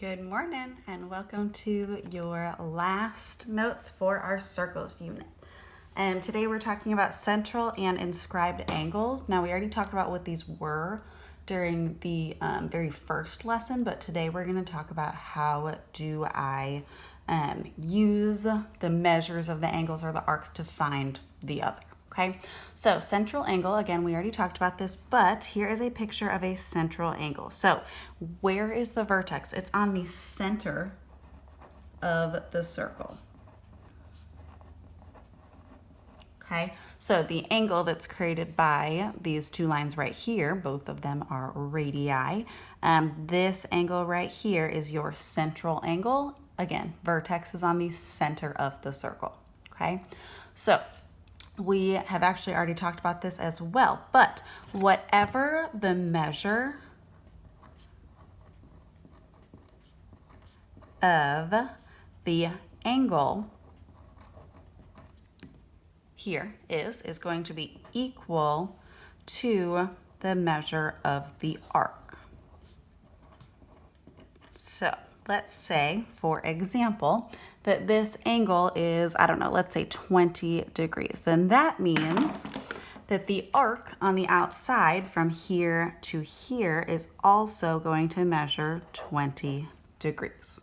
Good morning and welcome to your last notes for our circles unit. And today we're talking about central and inscribed angles. Now we already talked about what these were during the very first lesson, but today we're going to talk about how do I use the measures of the angles or the arcs to find the other. Okay, so central angle, again, we already talked about this, but here is a picture of a central angle. So where is the vertex? It's on the center of the circle. Okay, so the angle that's created by these two lines right here, both of them are radii. This angle right here is your central angle. Again, vertex is on the center of the circle. Okay, so we have actually already talked about this as well, but whatever the measure of the angle here is going to be equal to the measure of the arc. So let's say, for example, that this angle is, I don't know, let's say 20 degrees. Then that means that the arc on the outside from here to here is also going to measure 20 degrees.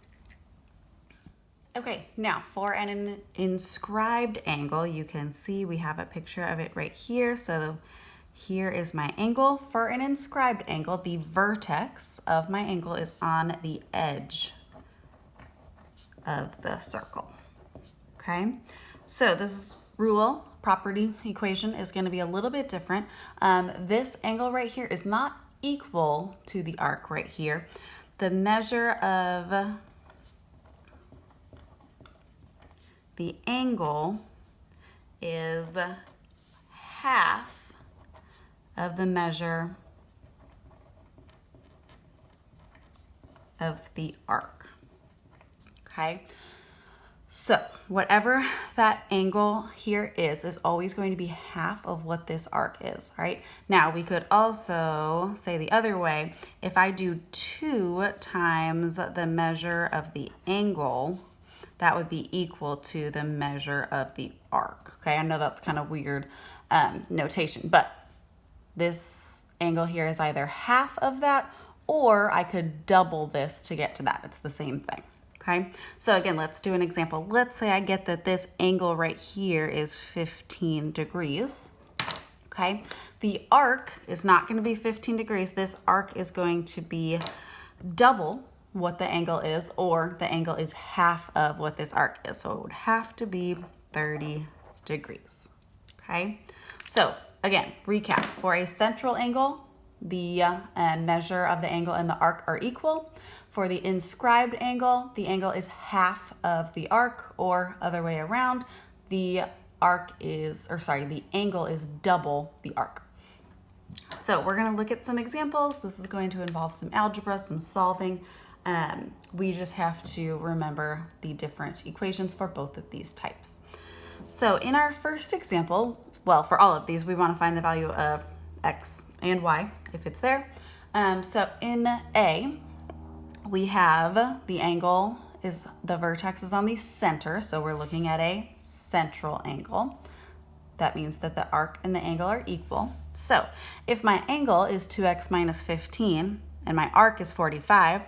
Okay, now for an inscribed angle, you can see we have a picture of it right here. So here is my angle. For an inscribed angle, the vertex of my angle is on the edge of the circle. Okay, so this rule, property equation is going to be a little bit different. This angle right here is not equal to the arc right here. The measure of the angle is half of the measure of the arc. Okay, so whatever that angle here is always going to be half of what this arc is. All right, now we could also say the other way. If I do 2 times the measure of the angle, that would be equal to the measure of the arc. Okay, I know that's kind of weird notation, but this angle here is either half of that, or I could double this to get to that. It's the same thing. Okay, so again, let's do an example. Let's say I get that this angle right here is 15 degrees. Okay, the arc is not going to be 15 degrees. This arc is going to be double what the angle is, or the angle is half of what this arc is. So it would have to be 30 degrees. Okay, so again, recap. For a central angle, the measure of the angle and the arc are equal. For the inscribed angle, the angle is half of the arc, or other way around, the angle is double the arc. So we're going to look at some examples. This is going to involve some algebra, some solving. We just have to remember the different equations for both of these types. So in our first example, well, for all of these, we want to find the value of x and y if it's there. So in A, we have the angle is the vertex is on the center, so we're looking at a central angle. That means that the arc and the angle are equal. So if my angle is 2x minus 15 and my arc is 45,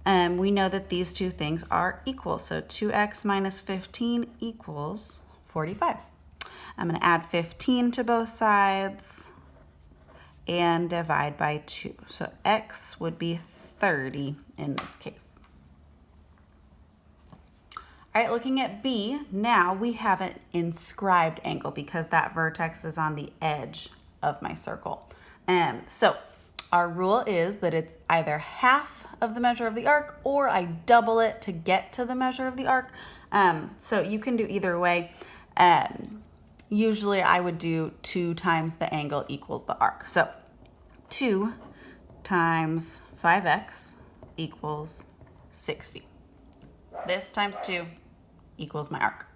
we know that these two things are equal. So 2x minus 15 equals 45. I'm going to add 15 to both sides and divide by 2. So x would be 30 in this case. All right, looking at B, now we have an inscribed angle because that vertex is on the edge of my circle. So our rule is that it's either half of the measure of the arc, or I double it to get to the measure of the arc. So you can do either way. Usually I would do 2 times the angle equals the arc. So 2 times 5x equals 60. This times 2 equals my arc.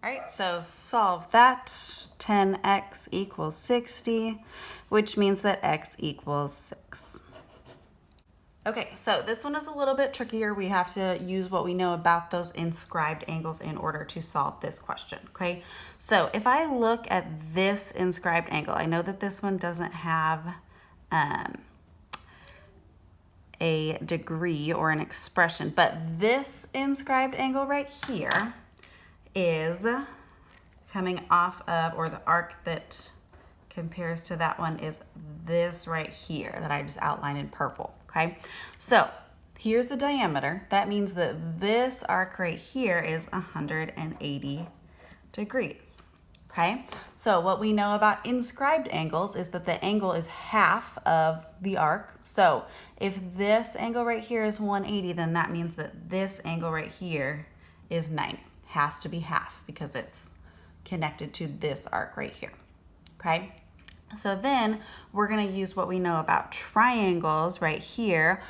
All right, so solve that. 10x equals 60, which means that x equals 6. Okay, so this one is a little bit trickier. We have to use what we know about those inscribed angles in order to solve this question, okay? So if I look at this inscribed angle, I know that this one doesn't have a degree or an expression, but this inscribed angle right here is coming off of, or the arc that compares to that one is this right here that I just outlined in purple, okay? So here's the diameter. That means that this arc right here is 180 degrees, okay? So what we know about inscribed angles is that the angle is half of the arc. So if this angle right here is 180, then that means that this angle right here is 90. Has to be half because it's connected to this arc right here, okay? So then we're gonna use what we know about triangles right here.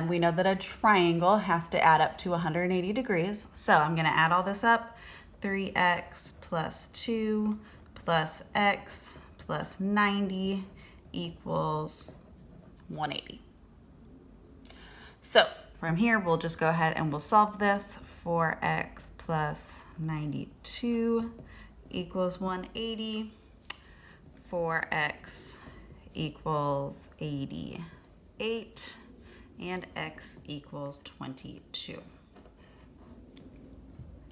We know that a triangle has to add up to 180 degrees. So I'm gonna add all this up. 3x plus 2 plus x plus 90 equals 180. So from here, we'll just go ahead and we'll solve this. 4x plus 92 equals 180. 4x equals 88, and x equals 22.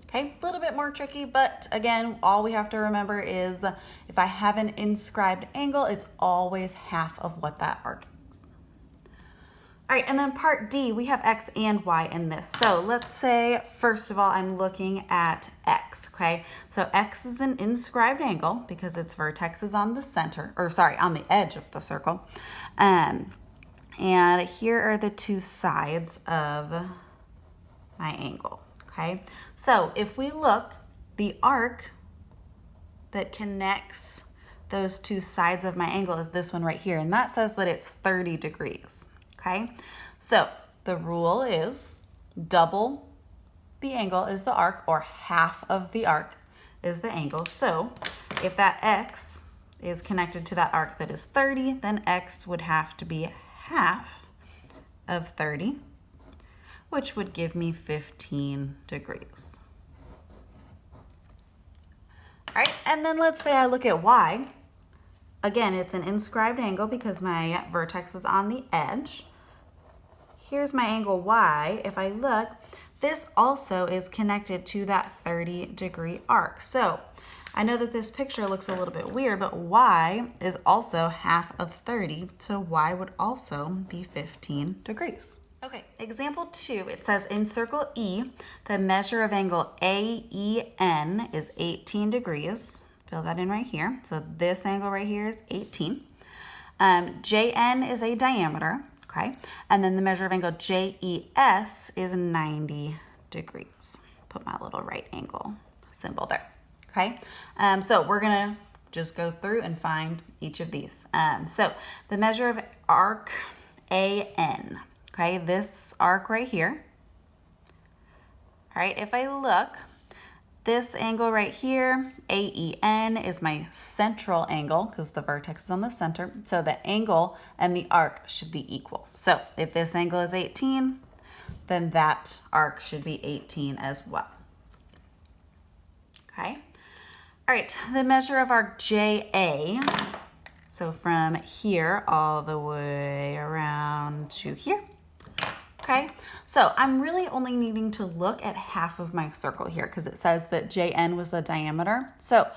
Okay, a little bit more tricky, but again, all we have to remember is if I have an inscribed angle, it's always half of what that arc is. All right, and then part D, we have x and y in this. So let's say, first of all, I'm looking at x, okay? So x is an inscribed angle because its vertex is on the center, or sorry, on the edge of the circle. And here are the two sides of my angle, okay? So if we look, the arc that connects those two sides of my angle is this one right here, and that says that it's 30 degrees. Okay, so the rule is double the angle is the arc, or half of the arc is the angle. So if that x is connected to that arc that is 30, then x would have to be half of 30, which would give me 15 degrees. All right, and then let's say I look at y. Again, it's an inscribed angle because my vertex is on the edge. Here's my angle y. If I look, this also is connected to that 30-degree arc. So I know that this picture looks a little bit weird, but y is also half of 30, so y would also be 15 degrees. Okay, example 2, it says in circle E, the measure of angle AEN is 18 degrees. Fill that in right here. So this angle right here is 18. JN is a diameter. Okay, and then the measure of angle JES is 90 degrees. Put my little right angle symbol there. Okay, so we're gonna just go through and find each of these. So the measure of arc AN, okay, this arc right here. All right, if I look, this angle right here, AEN, is my central angle because the vertex is on the center. So the angle and the arc should be equal. So if this angle is 18, then that arc should be 18 as well. Okay. All right, the measure of arc JA. So from here all the way around to here. Okay, so I'm really only needing to look at half of my circle here because it says that JN was the diameter. So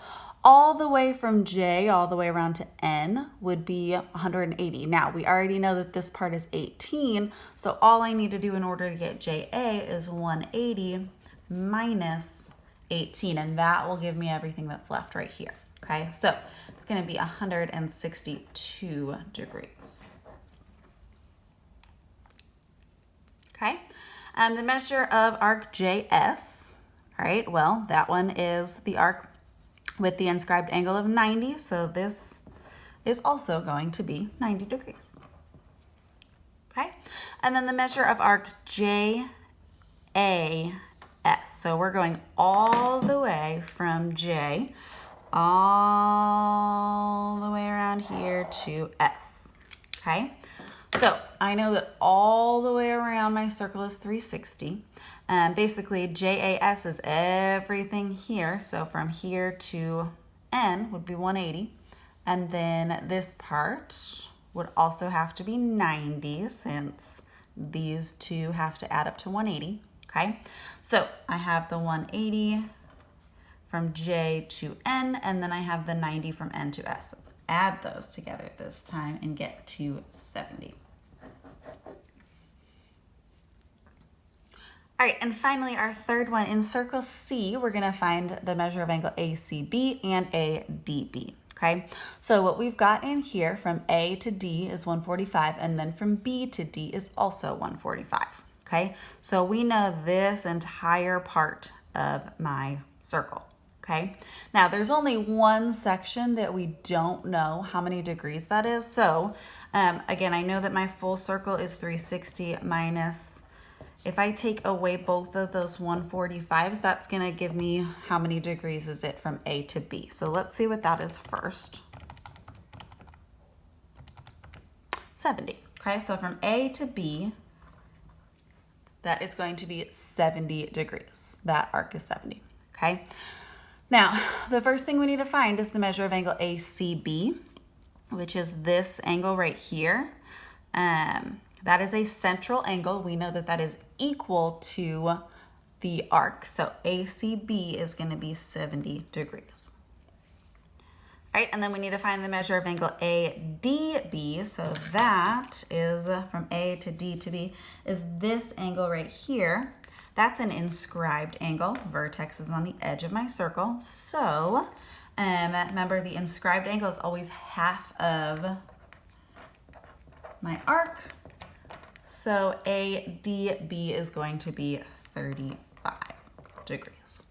all the way from J all the way around to N would be 180. Now we already know that this part is 18, so all I need to do in order to get JA is 180 minus 18, and that will give me everything that's left right here. Okay, so it's going to be 162 degrees. Okay, the measure of arc JS, all right, well, that one is the arc with the inscribed angle of 90, so this is also going to be 90 degrees. Okay, and then the measure of arc JAS, so we're going all the way from J all the way around here to S. Okay, So I know that all the way around my circle is 360. Basically, JAS is everything here. So from here to N would be 180. And then this part would also have to be 90 since these two have to add up to 180. Okay, so I have the 180 from J to N, and then I have the 90 from N to S. So add those together this time and get to 70. All right, and finally our third one, in circle C, we're gonna find the measure of angle ACB and ADB, okay? So what we've got in here from A to D is 145, and then from B to D is also 145, okay? So we know this entire part of my circle, okay? Now there's only one section that we don't know how many degrees that is. So again, I know that my full circle is 360 minus, if I take away both of those 145s, that's gonna give me how many degrees is it from A to B. So let's see what that is first. 70, okay? So from A to B, that is going to be 70 degrees. That arc is 70, okay? Now, the first thing we need to find is the measure of angle ACB, which is this angle right here. That is a central angle. We know that that is equal to the arc. So ACB is going to be 70 degrees. All right, and then we need to find the measure of angle ADB. So that is from A to D to B is this angle right here. That's an inscribed angle. Vertex is on the edge of my circle. So remember, the inscribed angle is always half of my arc. So ADB is going to be 35 degrees.